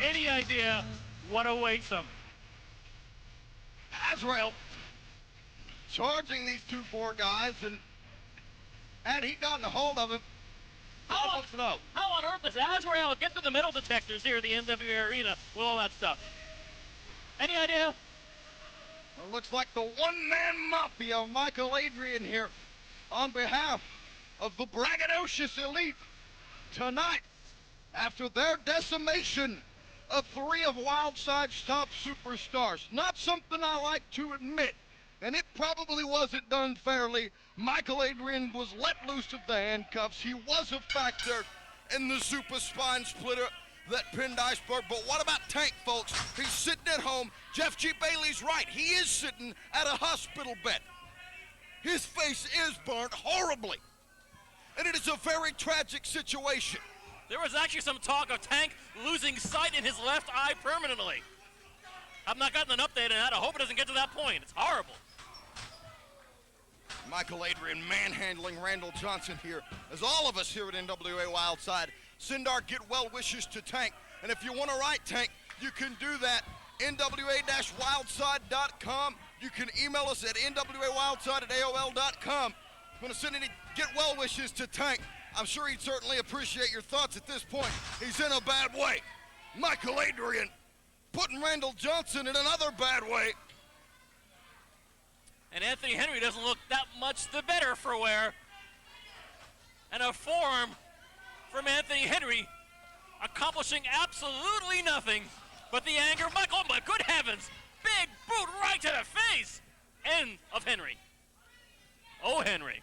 Any idea what awaits them? Azrael charging these two poor guys, and had he gotten a hold of him, I don't know. How on earth does Azrael get to the metal detectors here at the NWA Arena with all that stuff? Any idea? Well, looks like the one-man mafia of Mikel Adryan here on behalf of the braggadocious Elite tonight, after their decimation of 3 of Wildside's top superstars. Not something I like to admit, and it probably wasn't done fairly. Mikel Adryan was let loose of the handcuffs. He was a factor in the super spine splitter that pinned Iceberg. But what about Tank, folks? He's sitting at home. Jeff G. Bailey's right. He is sitting at a hospital bed. His face is burnt horribly, and it is a very tragic situation. There was actually some talk of Tank losing sight in his left eye permanently. I've not gotten an update on that. I hope it doesn't get to that point. It's horrible. Mikel Adryan manhandling Randall Johnson here, as all of us here at NWA Wildside send our get well wishes to Tank. And if you want to write Tank, you can do that. NWA-wildside.com. You can email us at NWAWildside@AOL.com. I'm going to send any get well wishes to Tank. I'm sure he'd certainly appreciate your thoughts at this point. He's in a bad way. Mikel Adryan putting Randall Johnson in another bad way. And Anthony Henry doesn't look that much the better for wear. And a forearm from Anthony Henry accomplishing absolutely nothing but the anger of Michael. Oh my good heavens! Big boot right to the face! End of Henry. Oh, Henry.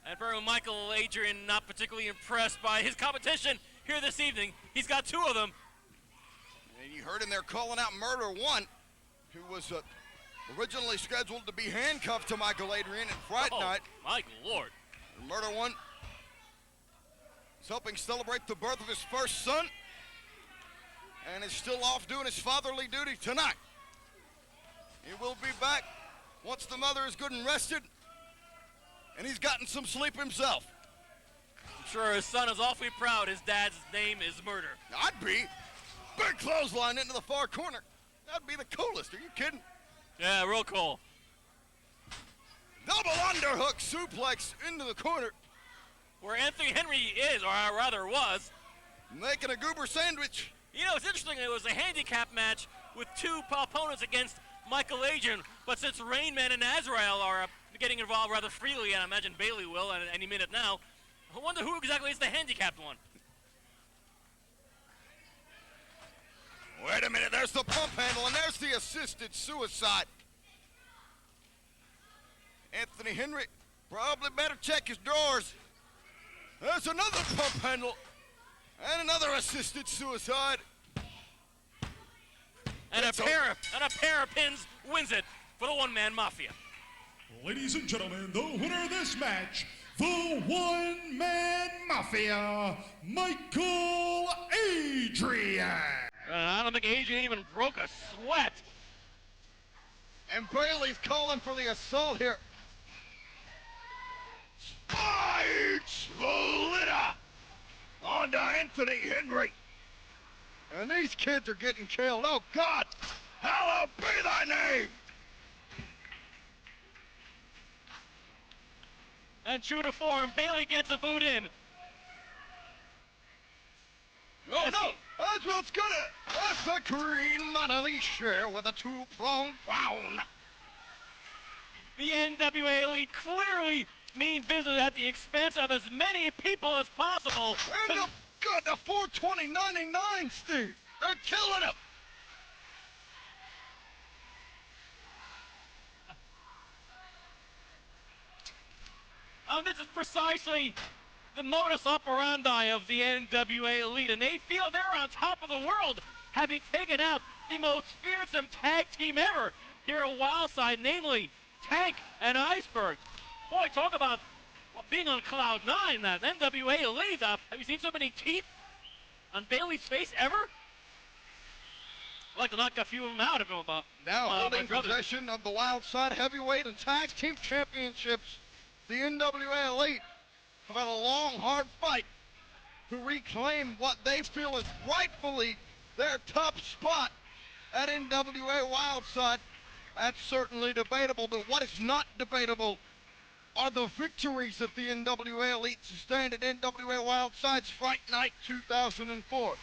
And for Mikel Adryan, not particularly impressed by his competition here this evening. He's got 2 of them. And you heard him there calling out Murder One, who was originally scheduled to be handcuffed to Mikel Adryan at Friday night. My Lord. And Murder One is helping celebrate the birth of his first son, and is still off doing his fatherly duty tonight. He will be back once the mother is good and rested, and he's gotten some sleep himself. I'm sure his son is awfully proud his dad's name is Murder. I'd be. Big clothesline into the far corner. That'd be the coolest. Are you kidding? Yeah, real cool. Double underhook suplex into the corner. Where Anthony Henry is, or rather was. Making a goober sandwich. You know, it's interesting. It was a handicap match with 2 opponents against Mikel Adryan. But since Rainman and Azrael are getting involved rather freely, and I imagine Bailey will at any minute now, I wonder who exactly is the handicapped one. Wait a minute, there's the pump handle, and there's the assisted suicide. Anthony Henry probably better check his drawers. There's another pump handle, and another assisted suicide. And a pair of pins wins it for the one-man Mafia. Ladies and gentlemen, the winner of this match, the one-man Mafia, Mikel Adryan. I don't think Adryan even broke a sweat. And Bailey's calling for the assault here. Spine splitter onto Anthony Henry. And these kids are getting killed. Oh, God! Hallowed be thy name! And true to form, Bailey gets a boot in. Oh, no! Azrael's gonna... That's a green money share with a 2-pronged crown. The NWA Elite clearly mean business at the expense of as many people as possible. And the 420.99, Steve. They're killing him. This is precisely the modus operandi of the NWA Elite, and they feel they're on top of the world, having taken out the most fearsome tag team ever here at Wildside, namely Tank and Iceberg. Boy, talk about being on cloud 9, that NWA Elite. Have you seen so many teeth on Bailey's face ever? I'd like to knock a few of them out of him. Now holding possession of the Wildside Heavyweight and Tag Team Championships, the NWA Elite have had a long, hard fight to reclaim what they feel is rightfully their top spot at NWA Wildside. That's certainly debatable, but what is not debatable are the victories that the NWA Elite sustained at NWA Wildside's Fight Night 2004.